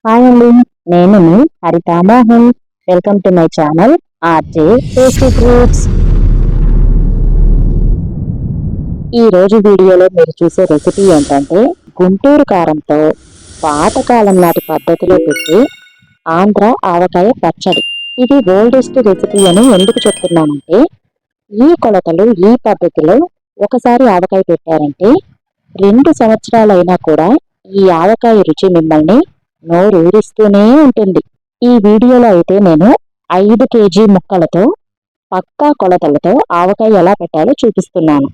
Hi అండి, నేను మీ Haritha Mohan. Welcome to my channel RJ tasty fruits. ఈ రోజు వీడియోలో మీరు చూసే రెసిపీ ఏంటంటే గుంటూరు కారంతో పాతకాలం నాటి పద్ధతిలో పెట్టి ఆంధ్ర ఆవకాయ పచ్చడి. ఇది ఓల్డెస్ట్ రెసిపీ అని ఎందుకు చెప్తున్నానంటే ఈ కొలతలు ఈ పద్ధతిలో ఒకసారి ఆవకాయ పెట్టారంటే 2 సంవత్సరాలైనా కూడా ఈ ఆవకాయ రుచి మిమ్మల్ని నోరూరిస్తూనే ఉంటుంది. ఈ వీడియోలో అయితే నేను 5 కేజీ ముక్కలతో పక్కా కొలతలతో ఆవకాయ ఎలా పెట్టాలో చూపిస్తున్నాను.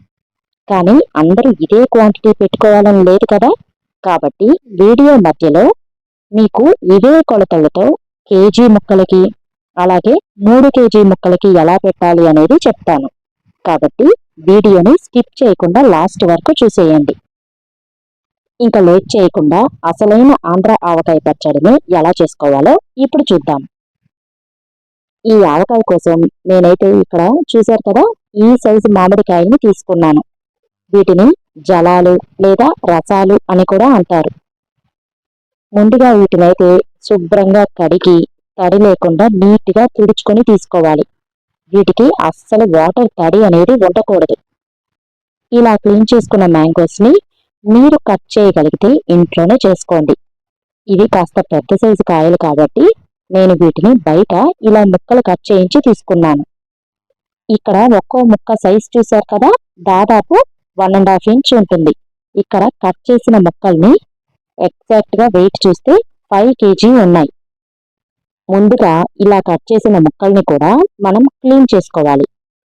కానీ అందరూ ఇదే క్వాంటిటీ పెట్టుకోవాలని లేదు కదా, కాబట్టి వీడియో మధ్యలో మీకు ఇదే కొలతలతో కేజీ ముక్కలకి అలాగే 3 కేజీ ముక్కలకి ఎలా పెట్టాలి అనేది చెప్తాను. కాబట్టి వీడియోని స్కిప్ చేయకుండా లాస్ట్ వరకు చూసేయండి. ఇంకా లేట్ చేయకుండా అసలైన ఆంధ్ర ఆవకాయ పచ్చడిని ఎలా చేసుకోవాలో ఇప్పుడు చూద్దాం. ఈ ఆవకాయ కోసం నేనైతే ఇక్కడ చూశారు కదా, ఈ సైజు మామిడికాయని తీసుకున్నాను. వీటిని జలాలు లేదా రసాలు అని కూడా అంటారు. ముందుగా వీటినైతే శుభ్రంగా కడిగి తడి లేకుండా నీట్గా తుడుచుకొని తీసుకోవాలి. వీటికి అస్సలు వాటర్ తడి అనేది ఉండకూడదు. ఇలా క్లీన్ చేసుకున్న మ్యాంగోస్ని మీరు కట్ చేయగలిగితే ఇంట్లోనే చేసుకోండి. ఇవి కాస్త పెద్ద సైజు కాయలు కాబట్టి నేను వీటిని బయట ఇలా ముక్కలు కట్ చేయించి తీసుకున్నాను. ఇక్కడ ఒక్కో ముక్క సైజు చూశారు కదా, దాదాపు 1.5 ఇంచ్ ఉంటుంది. ఇక్కడ కట్ చేసిన ముక్కల్ని ఎగ్జాక్ట్గా వెయిట్ చూస్తే 5 కేజీ ఉన్నాయి. ముందుగా ఇలా కట్ చేసిన ముక్కల్ని కూడా మనం క్లీన్ చేసుకోవాలి.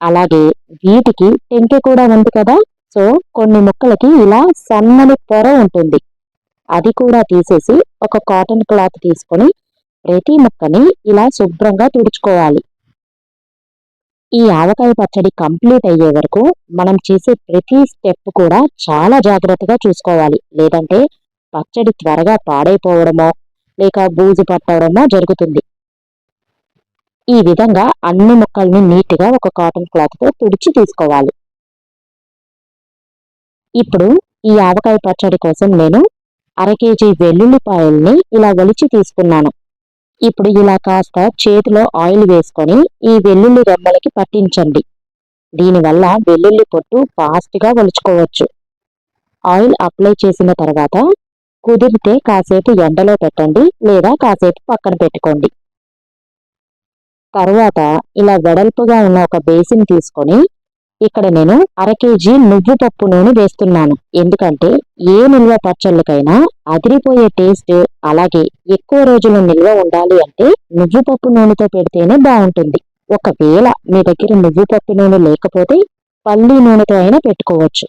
అలాగే వీటికి టెంకె కూడా ఉంది కదా, సో కొన్ని ముక్కలకి ఇలా సన్నని పొర ఉంటుంది. అది కూడా తీసేసి ఒక కాటన్ క్లాత్ తీసుకొని ప్రతి ముక్కని ఇలా శుభ్రంగా తుడుచుకోవాలి. ఈ ఆవకాయ పచ్చడి కంప్లీట్ అయ్యే వరకు మనం చేసే ప్రతి స్టెప్ కూడా చాలా జాగ్రత్తగా చూసుకోవాలి. లేదంటే పచ్చడి త్వరగా పాడైపోవడమో లేక బూజు పట్టడమో జరుగుతుంది. ఈ విధంగా అన్ని ముక్కల్ని నీట్గా ఒక కాటన్ క్లాత్తో తుడిచి తీసుకోవాలి. ఇప్పుడు ఈ ఆవకాయ పచ్చడి కోసం నేను 1/2 కేజీ వెల్లుల్లిపాయల్ని ఇలా ఒలిచి తీసుకున్నాను. ఇప్పుడు ఇలా కాస్త చేతిలో ఆయిల్ వేసుకొని ఈ వెల్లుల్లి రెమ్మలకి పట్టించండి. దీనివల్ల వెల్లుల్లి పొట్టు ఫాస్ట్గా ఒలుచుకోవచ్చు. ఆయిల్ అప్లై చేసిన తర్వాత కుదిరితే కాసేపు ఎండలో పెట్టండి లేదా కాసేపు పక్కన పెట్టుకోండి. తరువాత ఇలా వెడల్పుగా ఉన్న ఒక బేసిన్ తీసుకొని ఇక్కడ నేను 1/2 కేజీ నువ్వు పప్పు నూనె వేస్తున్నాను. ఎందుకంటే ఏ నిల్వ పచ్చళ్ళకైనా అదిరిపోయే టేస్ట్ అలాగే ఎక్కువ రోజులు నిల్వ ఉండాలి అంటే నువ్వు పప్పు నూనెతో పెడితేనే బాగుంటుంది. ఒకవేళ మీ దగ్గర నువ్వు పప్పు నూనె లేకపోతే పల్లి నూనెతో అయినా పెట్టుకోవచ్చు.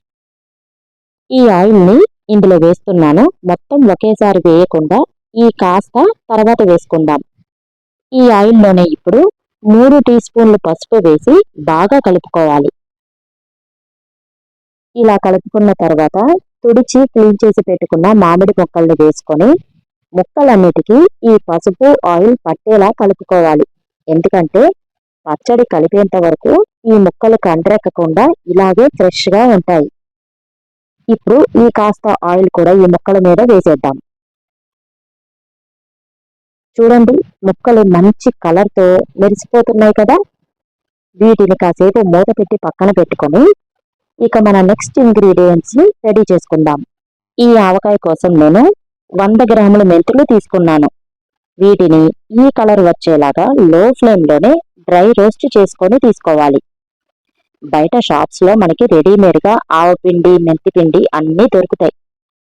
ఈ ఆయిల్ని ఇందులో వేస్తున్నాను. మొత్తం ఒకేసారి వేయకుండా ఈ కాస్త తర్వాత వేసుకుందాం. ఈ ఆయిల్లోనే ఇప్పుడు 3 టీ స్పూన్లు పసుపు వేసి బాగా కలుపుకోవాలి. ఇలా కలుపుకున్న తర్వాత తుడిచి క్లీన్ చేసి పెట్టుకున్న మామిడి ముక్కల్ని వేసుకొని ముక్కలన్నిటికీ ఈ పసుపు ఆయిల్ పట్టేలా కలుపుకోవాలి. ఎందుకంటే పచ్చడి కలిపేంత వరకు ఈ ముక్కలు కండ్రెక్కకుండా ఇలాగే ఫ్రెష్గా ఉంటాయి. ఇప్పుడు ఈ కాస్త ఆయిల్ కూడా ఈ ముక్కల మీద వేసేద్దాం. చూడండి, ముక్కలు మంచి కలర్తో మెరిసిపోతున్నాయి కదా. వీటిని కాసేపు మూత పెట్టి పక్కన పెట్టుకొని ఇక మన నెక్స్ట్ ఇంగ్రీడియంట్స్ ని రెడీ చేసుకుందాం. ఈ ఆవకాయ కోసం నేను 100 గ్రాముల మెంతులు తీసుకున్నాను. వీటిని ఈ కలర్ వచ్చేలాగా లో ఫ్లేమ్లోనే డ్రై రోస్ట్ చేసుకొని తీసుకోవాలి. బయట షాప్స్లో మనకి రెడీమేడ్గా ఆవపిండి మెంతిపిండి అన్నీ దొరుకుతాయి.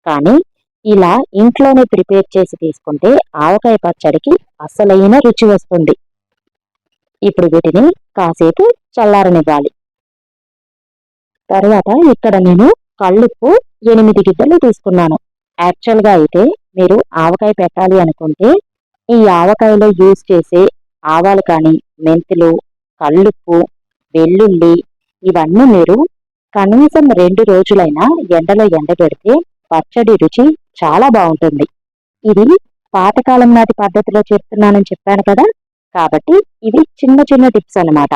కానీ ఇలా ఇంట్లోనే ప్రిపేర్ చేసి తీసుకుంటే ఆవకాయ పచ్చడికి అసలైన రుచి వస్తుంది. ఇప్పుడు వీటిని కాసేపు చల్లారనివ్వాలి. తర్వాత ఇక్కడ నేను కల్లుప్పు 8 గిద్దలు తీసుకున్నాను. యాక్చువల్గా అయితే మీరు ఆవకాయ పెట్టాలి అనుకుంటే ఈ ఆవకాయలో యూజ్ చేసే ఆవాలు కానీ మెంతులు, కల్లుప్పు, వెల్లుల్లి ఇవన్నీ మీరు కనీసం 2 రోజులైనా ఎండలో ఎండబెడితే పచ్చడి రుచి చాలా బాగుంటుంది. ఇది పాతకాలం నాటి పద్ధతిలో చెప్తున్నానని చెప్పాను కదా, కాబట్టి ఇవి చిన్న చిన్న టిప్స్ అన్నమాట.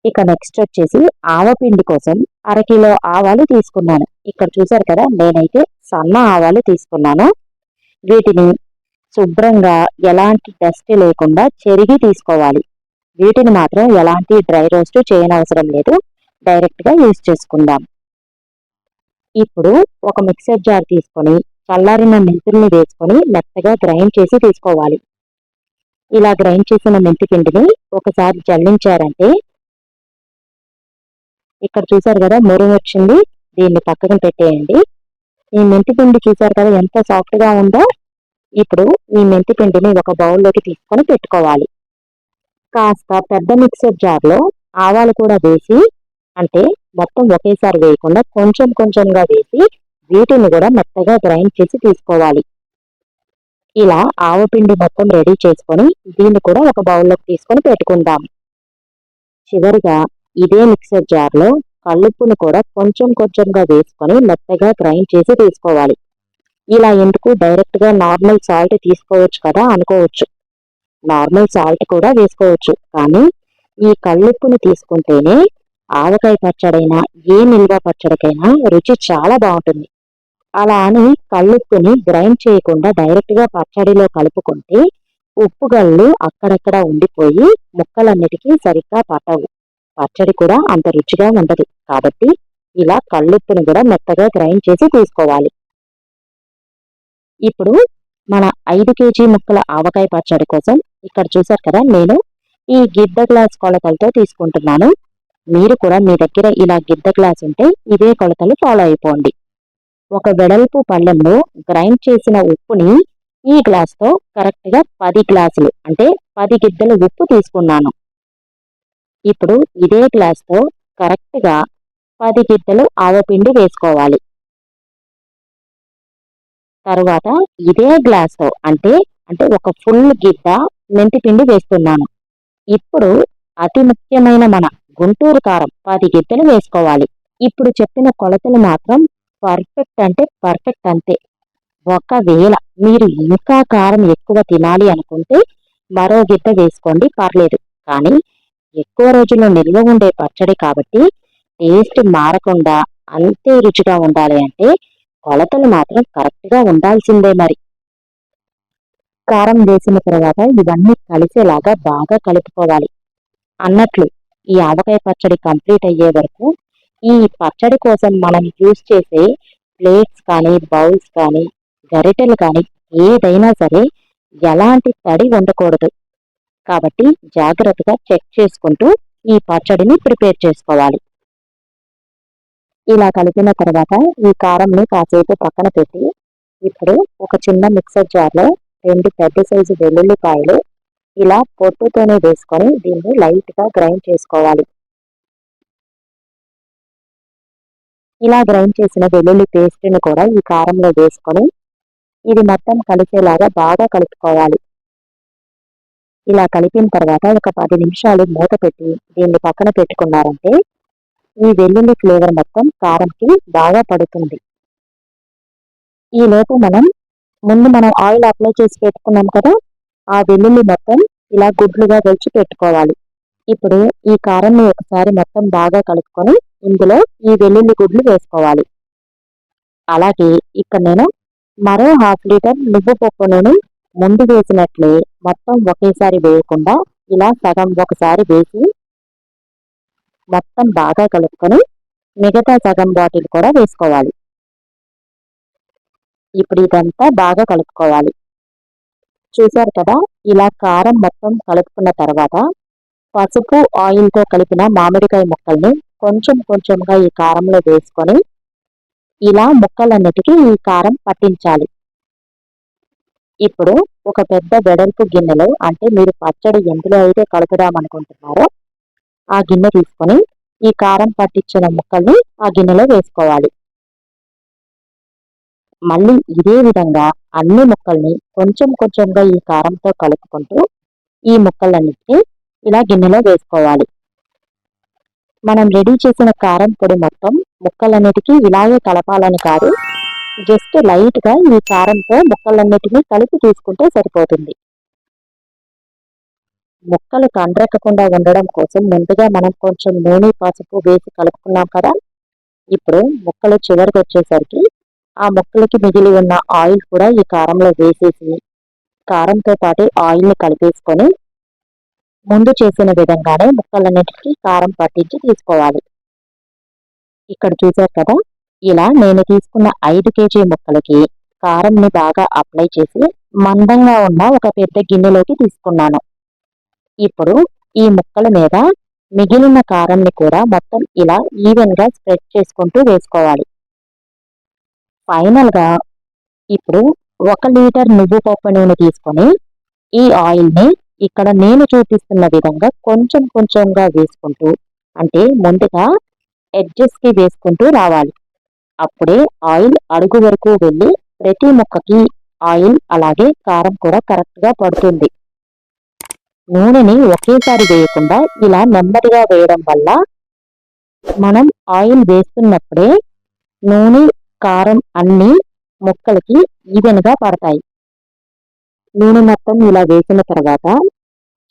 ఇక నెక్స్ట్ వచ్చేసి ఆవపిండి కోసం 1/2 కిలో ఆవాలు తీసుకున్నాను. ఇక్కడ చూసారు కదా, నేనైతే సన్న ఆవాలు తీసుకున్నాను. వీటిని శుభ్రంగా ఎలాంటి డస్ట్ లేకుండా చెరిగి తీసుకోవాలి. వీటిని మాత్రం ఎలాంటి డ్రై రోస్ట్ చేయనవసరం లేదు, డైరెక్ట్గా యూజ్ చేసుకుందాం. ఇప్పుడు ఒక మిక్సర్ జార్ తీసుకొని చల్లారిన మెంతుల్ని వేసుకొని మెత్తగా గ్రైండ్ చేసి తీసుకోవాలి. ఇలా గ్రైండ్ చేసిన మెంతి పిండిని ఒకసారి జల్లించారంటే ఇక్కడ చూసారు కదా మురుగు వచ్చింది, దీన్ని పక్కన పెట్టేయండి. ఈ మెంతి పిండి చూసారు కదా ఎంత సాఫ్ట్ గా ఉందో. ఇప్పుడు ఈ మెంతి పిండిని ఒక బౌల్లోకి తీసుకొని పెట్టుకోవాలి. కాస్త పెద్ద మిక్సర్ జార్లో ఆవాలు కూడా వేసి, అంటే మొత్తం ఒకేసారి వేయకుండా కొంచెం కొంచెంగా వేసి వీటిని కూడా మెత్తగా గ్రైండ్ చేసి తీసుకోవాలి. ఇలా ఆవపిండి మొత్తం రెడీ చేసుకొని దీన్ని కూడా ఒక బౌల్లోకి తీసుకొని పెట్టుకుందాం. చివరిగా ఇదే మిక్సర్ జార్లో కల్లుప్పును కూడా కొంచెం కొంచెంగా వేసుకొని మెత్తగా గ్రైండ్ చేసి తీసుకోవాలి. ఇలా ఎందుకు, డైరెక్ట్ గా నార్మల్ సాల్ట్ తీసుకోవచ్చు కదా అనుకోవచ్చు. నార్మల్ సాల్ట్ కూడా వేసుకోవచ్చు, కానీ ఈ కల్లుప్పుని తీసుకుంటేనే ఆవకాయ పచ్చడైనా ఏ నిల్వ పచ్చడికైనా రుచి చాలా బాగుంటుంది. అలా అని కల్లుప్పుని గ్రైండ్ చేయకుండా డైరెక్ట్ గా పచ్చడిలో కలుపుకుంటే ఉప్పు గళ్ళు అక్కడక్కడ ఉండిపోయి ముక్కలన్నిటికీ సరిగ్గా పట్టవు, పచ్చడి కూడా అంత రుచిగా ఉండదు. కాబట్టి ఇలా కల్లుప్పుని కూడా మెత్తగా గ్రైండ్ చేసి తీసుకోవాలి. ఇప్పుడు మన 5 కేజీ ముక్కల ఆవకాయ పచ్చడి కోసం ఇక్కడ చూసారు కదా, నేను ఈ గిద్ద గ్లాస్ కొలతలతో తీసుకుంటున్నాను. మీరు కూడా మీ దగ్గర ఇలా గిద్ద గ్లాస్ ఉంటే ఇదే కొలతలు ఫాలో అయిపోండి. ఒక వెడల్పు పళ్ళెంలో గ్రైండ్ చేసిన ఉప్పుని ఈ గ్లాస్తో కరెక్ట్గా 10 గ్లాసులు అంటే 10 గిద్దలు ఉప్పు తీసుకున్నాను. ఇప్పుడు ఇదే గ్లాస్తో కరెక్ట్గా 10 గిద్దలు ఆవపిండి వేసుకోవాలి. తరువాత ఇదే గ్లాస్తో అంటే ఒక ఫుల్ గిద్ద మెంతిపిండి వేస్తున్నాను. ఇప్పుడు అతి ముఖ్యమైన మన గుంటూరు కారం 10 గిద్దలు వేసుకోవాలి. ఇప్పుడు చెప్పిన కొలతలు మాత్రం పర్ఫెక్ట్ అంటే పర్ఫెక్ట్ అంతే. ఒకవేళ మీరు ఇంకా కారం ఎక్కువ తినాలి అనుకుంటే మరో గిద్ద వేసుకోండి, పర్లేదు. కానీ ఎక్కువ రోజుల్లో నిల్వ ఉండే పచ్చడి కాబట్టి టేస్ట్ మారకుండా అంతే రుచిగా ఉండాలి అంటే కొలతలు మాత్రం కరెక్ట్గా ఉండాల్సిందే. మరి కారం వేసిన తర్వాత ఇవన్నీ కలిసేలాగా బాగా కలుపుకోవాలి. అన్నట్లు ఈ ఆవకాయ పచ్చడి కంప్లీట్ అయ్యే వరకు ఈ పచ్చడి కోసం మనం యూజ్ చేసే ప్లేట్స్ కానీ, బౌల్స్ కానీ, గరిటెలు కానీ ఏదైనా సరే ఎలాంటి తడి ఉండకూడదు. కాబట్టి జాగ్రత్తగా చెక్ చేసుకుంటూ ఈ పచ్చడిని ప్రిపేర్ చేసుకోవాలి. ఇలా కలిపిన తర్వాత ఈ కారంని కాసేపు పక్కన పెట్టి ఇప్పుడు ఒక చిన్న మిక్సర్ జార్లో 2 పెద్ద సైజు వెల్లుల్లిపాయలు ఇలా పొట్టుతోనే వేసుకొని దీన్ని లైట్గా గ్రైండ్ చేసుకోవాలి. ఇలా గ్రైండ్ చేసిన వెల్లుల్లి పేస్ట్ని కూడా ఈ కారంలో వేసుకొని ఇది మొత్తం కలిసేలాగా బాగా కలుపుకోవాలి. ఇలా కలిపిన తర్వాత ఒక 10 నిమిషాలు మూత పెట్టి దీన్ని పక్కన పెట్టుకున్నారంటే ఈ వెల్లుల్లి ఫ్లేవర్ మొత్తం కారంకి బాగా పడుతుంది. ఈ లోపు మనం ఆయిల్ అప్లై చేసి పెట్టుకున్నాం కదా, ఆ వెల్లుల్లి మొత్తం ఇలా గుడ్లుగా వెలిచి పెట్టుకోవాలి. ఇప్పుడు ఈ కారంని ఒకసారి మొత్తం బాగా కలుపుకొని ఇందులో ఈ వెల్లుల్లి గుడ్లు వేసుకోవాలి. అలాగే ఇక్కడ నేను మరో 1/2 లీటర్ నువ్వు పప్పు నూనె ముందు వేసినట్లే మొత్తం ఒకేసారి వేయకుండా ఇలా సగం ఒకసారి వేసి మొత్తం బాగా కలుపుకొని మిగతా సగం బాటిల్ కూడా వేసుకోవాలి. ఇప్పుడు ఇదంతా బాగా కలుపుకోవాలి. చూసారు కదా, ఇలా కారం మొత్తం కలుపుకున్న తర్వాత పసుపు ఆయిల్తో కలిపిన మామిడికాయ ముక్కల్ని కొంచెం కొంచెంగా ఈ కారంలో వేసుకొని ఇలా ముక్కలన్నిటికీ ఈ కారం పట్టించాలి. ఇప్పుడు ఒక పెద్ద వెడల్పు గిన్నెలో, అంటే మీరు పచ్చడి ఎందులో అయితే కలుపుదామనుకుంటున్నారో ఆ గిన్నె తీసుకొని ఈ కారం పట్టించిన ముక్కల్ని ఆ గిన్నెలో వేసుకోవాలి. మళ్ళీ ఇదే విధంగా అన్ని ముక్కల్ని కొంచెం కొంచెంగా ఈ కారంతో కలుపుకుంటూ ఈ ముక్కలన్నిటినీ ఇలా గిన్నెలో వేసుకోవాలి. మనం రెడీ చేసిన కారం పొడి మొత్తం ముక్కలన్నిటికీ ఇలాగే కలపాలని కాదు, జస్ట్ లైట్గా ఈ కారంతో ముక్కలన్నిటినీ కలిపి తీసుకుంటే సరిపోతుంది. ముక్కలు కండ్రెక్కకుండా ఉండడం కోసం ముందుగా మనం కొంచెం నూనె, పసుపు వేసి కలుపుకున్నాం కదా. ఇప్పుడు ముక్కలు చివరికి వచ్చేసరికి ఆ ముక్కలకి మిగిలి ఉన్న ఆయిల్ కూడా ఈ కారంలో వేసేసి కారంతో పాటు ఆయిల్ని కలిపేసుకొని ముందు చేసిన విధంగానే ముక్కలన్నిటికీ కారం పట్టించి తీసుకోవాలి. ఇక్కడ చూశారు కదా, ఇలా నేను తీసుకున్న 5 కేజీ ముక్కలకి కారంని బాగా అప్లై చేసి మందంగా ఉన్న ఒక పెద్ద గిన్నెలోకి తీసుకున్నాను. ఇప్పుడు ఈ ముక్కల మీద మిగిలిన కారంని కూడా మొత్తం ఇలా ఈవెన్గా స్ప్రెడ్ చేసుకుంటూ వేసుకోవాలి. ఫైనల్గా ఇప్పుడు 1 లీటర్ నువ్వు పప్పు నూనె తీసుకొని ఈ ఆయిల్ని ఇక్కడ నేను చూపిస్తున్న విధంగా కొంచెం కొంచెంగా వేసుకుంటూ, అంటే ముందుగా ఎడ్జెస్కి వేసుకుంటూ రావాలి. అప్పుడే ఆయిల్ అడుగు వరకు వెళ్ళి ప్రతి ముక్కకి ఆయిల్ అలాగే కారం కూడా కరెక్ట్గా పడుతుంది. నూనెని ఒకేసారి వేయకుండా ఇలా నెమ్మదిగా వేయడం వల్ల మనం ఆయిల్ వేస్తున్నప్పుడే నూనె కారం అన్నీ ముక్కలకి ఈవెన్గా పడతాయి. నూనె మొత్తం ఇలా వేసిన తర్వాత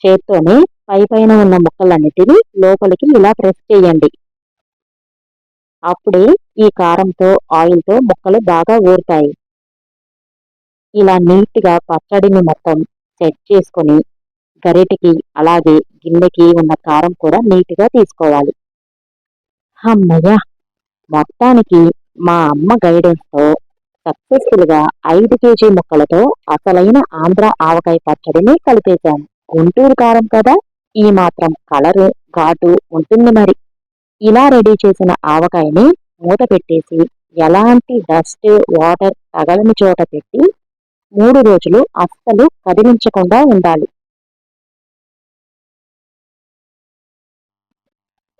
చేత్తోనే పైన ఉన్న ముక్కలన్నిటిని లోపలికి ఇలా ప్రెస్ చేయండి. అప్పుడే ఈ కారంతో ఆయిల్తో ముక్కలు బాగా ఊరుతాయి. ఇలా నీట్గా పచ్చడిని మొత్తం సెట్ చేసుకొని గరిటెకి అలాగే గిన్నెకి ఉన్న కారం కూడా నీట్గా తీసుకోవాలి. అమ్మయ్య, మొత్తానికి మా అమ్మ గైడెన్స్తో సక్సెస్ఫుల్గా 5 కేజీ ముక్కలతో అసలైన ఆంధ్ర ఆవకాయ పచ్చడిని కలిపేశాను. గుంటూరు కారం కదా, ఈ మాత్రం కలరు ఘాటు ఉంటుంది మరి. ఇలా రెడీ చేసిన ఆవకాయని మూత పెట్టేసి ఎలాంటి డస్ట్ వాటర్ తగలని చోట పెట్టి 3 రోజులు అస్సలు కదిలించకుండా ఉండాలి.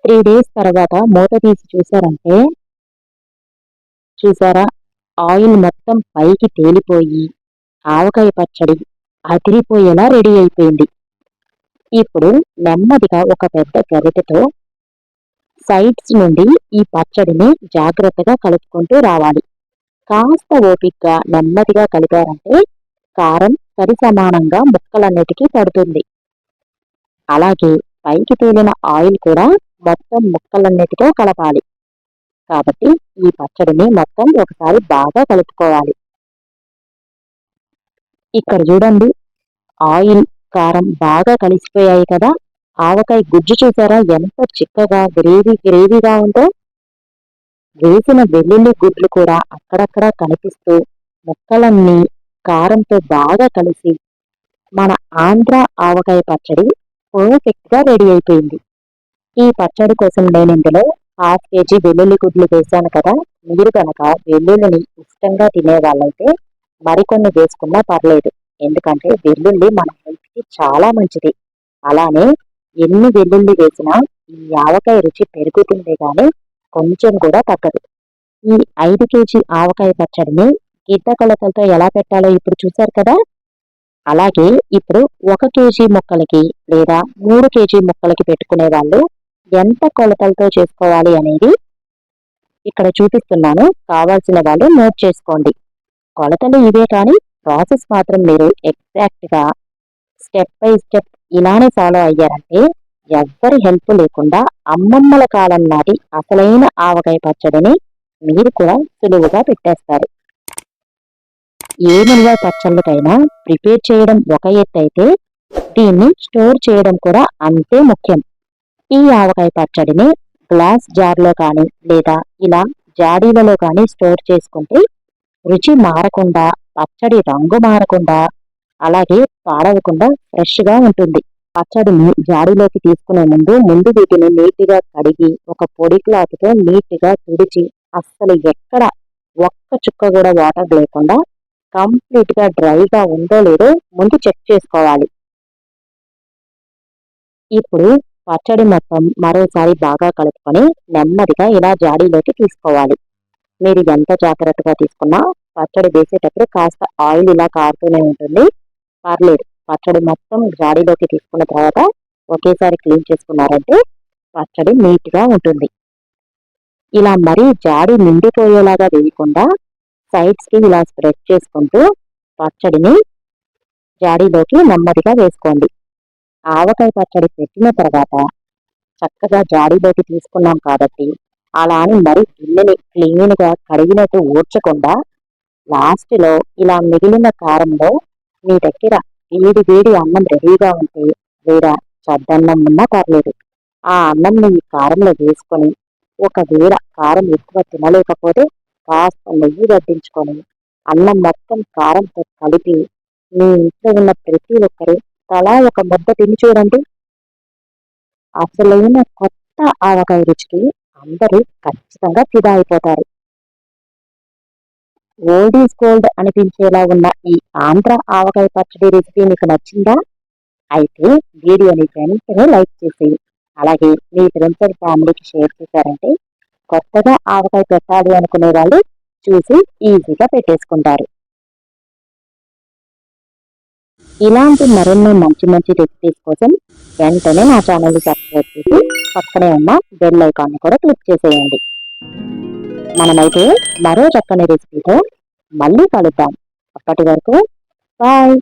3 డేస్ తర్వాత మూత తీసి చూసారంటే, చూసారా, ఆయిల్ మొత్తం పైకి తేలిపోయి ఆవకాయ పచ్చడి అదిరిపోయేలా రెడీ అయిపోయింది. ఇప్పుడు నెమ్మదిగా ఒక పెద్ద గరిటెతో సైడ్స్ నుండి ఈ పచ్చడిని జాగ్రత్తగా కలుపుకుంటూ రావాలి. కాస్త ఓపికగా నెమ్మదిగా కలిపారంటే కారం సరి సమానంగా ముక్కలన్నిటికీ పడుతుంది. అలాగే పైకి తేలిన ఆయిల్ కూడా మొత్తం ముక్కలన్నిటితో కలపాలి. కాబట్టి ఈ పచ్చడిని మొత్తం ఒకసారి బాగా కలుపుకోవాలి. ఇక్కడ చూడండి, ఆయిల్ కారం బాగా కలిసిపోయాయి కదా. ఆవకాయ గుజ్జు చూసారా ఎంత చిక్కగా గ్రేవీగా ఉందో. వేసిన వెల్లుల్లి గుడ్లు కూడా అక్కడక్కడ కనిపిస్తూ ముక్కలన్నీ కారంతో బాగా కలిసి మన ఆంధ్ర ఆవకాయ పచ్చడి పర్ఫెక్ట్గా రెడీ అయిపోయింది. ఈ పచ్చడి కోసం నేను ఇందులో 1/2 కేజీ వెల్లుల్లి గుడ్లు వేశాను కదా. మీరు కనుక వెల్లుల్లిని ఇష్టంగా తినే వాళ్ళైతే మరికొన్ని వేసుకున్నా పర్లేదు, ఎందుకంటే వెల్లుల్లి మన హెల్త్కి చాలా మంచిది. అలానే ఎన్ని వెల్లుల్లి వేసినా ఈ ఆవకాయ రుచి పెరుగుతుందే కానీ కొంచెం కూడా తగ్గదు. ఈ 5 కేజీ ఆవకాయ పచ్చడిని గిడ్డ కొలతలతో ఎలా పెట్టాలో ఇప్పుడు చూశారు కదా. అలాగే ఇప్పుడు 1 కేజీ ముక్కలకి లేదా 3 కేజీ ముక్కలకి పెట్టుకునే వాళ్ళు ఎంత కొలతలతో చేసుకోవాలి అనేది ఇక్కడ చూపిస్తున్నాను. కావాల్సిన వాళ్ళు నోట్ చేసుకోండి. కొలతలు ఇవే కానీ ప్రాసెస్ మాత్రం మీరు ఎగ్జాక్ట్గా స్టెప్ బై స్టెప్ ఇలానే ఫాలో అయ్యారంటే ఎవ్వరి హెల్ప్ లేకుండా అమ్మమ్మల కాలం నాటి అసలైన ఆవకాయ పచ్చడిని మీరు కూడా సులువుగా పెట్టేస్తారు. ఏ నిల్వ పచ్చళ్ళకైనా ప్రిపేర్ చేయడం ఒక ఎత్తు అయితే దీన్ని స్టోర్ చేయడం కూడా అంతే ముఖ్యం. ఈ ఆవకాయ పచ్చడిని గ్లాస్ జార్లో కానీ లేదా ఇలా జాడీలలో కానీ స్టోర్ చేసుకుంటే రుచి మారకుండా, పచ్చడి రంగు మారకుండా, అలాగే పాడవకుండా ఫ్రెష్గా ఉంటుంది. పచ్చడిని జాడీలోకి తీసుకునే ముందు వీటిని నీట్గా కడిగి ఒక పొడి క్లాత్తో నీట్గా తుడిచి అస్సలు ఎక్కడ ఒక్క చుక్క కూడా వాటర్ లేకుండా కంప్లీట్గా డ్రైగా ఉందో లేదో ముందు చెక్ చేసుకోవాలి. ఇప్పుడు పచ్చడి మొత్తం మరోసారి బాగా కలుపుకొని నెమ్మదిగా ఇలా జాడీలోకి తీసుకోవాలి. మీరు ఎంత జాగ్రత్తగా తీసుకున్నా పచ్చడి వేసేటప్పుడు కాస్త ఆయిల్ ఇలా కారుతూనే ఉంటుంది, పర్లేదు. పచ్చడి మొత్తం జాడీలోకి తీసుకున్న తర్వాత ఒకేసారి క్లీన్ చేసుకున్నారంటే పచ్చడి నీట్గా ఉంటుంది. ఇలా మరీ జాడీ నిండిపోయేలాగా వేయకుండా సైడ్స్కి ఇలా స్ప్రెడ్ చేసుకుంటూ పచ్చడిని జాడీలోకి నెమ్మదిగా వేసుకోండి. ఆవకాయ పచ్చడి పెట్టిన తర్వాత చక్కగా జాడీలోకి తీసుకున్నాం కాబట్టి అలా అని మరి గిన్నెని క్లీన్గా కడిగినట్టు ఊడ్చకుండా లాస్ట్లో ఇలా మిగిలిన కారంలో మీ దగ్గర వేడి వేడి అన్నం రెడీగా ఉంటే లేదా చద్దన్నం ఉన్నా పర్లేదు. ఆ అన్నంని ఈ కారంలో వేసుకొని, ఒకవేళ కారం ఎక్కువ తినలేకపోతే కాస్త నెయ్యి వడ్డించుకొని అన్నం మొత్తం కారంతో కలిపి మీ ఇంట్లో ఉన్న ప్రతి ఒక్కరూ తలా ఒక ముద్ద తిని చూడండి. అసలైన కొత్త ఆవకాయ రుచికి అందరూ ఖచ్చితంగా ఫిదా అయిపోతారు. ఓల్డ్ ఈజ్ గోల్డ్ అనిపించేలా ఉన్న ఈ ఆంధ్ర ఆవకాయ పచ్చడి రెసిపీ మీకు నచ్చిందా? అయితే వీడియోని వెంటనే లైక్ చేసి, అలాగే మీ ఫ్రెండ్స్ అండ్ ఫ్యామిలీకి షేర్ చేశారంటే కొత్తగా ఆవకాయ పెట్టాలి అనుకునే వాళ్ళు చూసి ఈజీగా పెట్టేసుకుంటారు. ఇలాంటి మరెన్నో మంచి మంచి రెసిపీస్ కోసం వెంటనే నా ఛానల్ని సబ్స్క్రైబ్ చేసి పక్కనే ఉన్న బెల్ ఐకాన్ని కూడా క్లిక్ చేసేయండి. మనమైతే మరో చక్కని రెసిపీతో మళ్ళీ కలుద్దాం. అప్పటి వరకు బాయ్.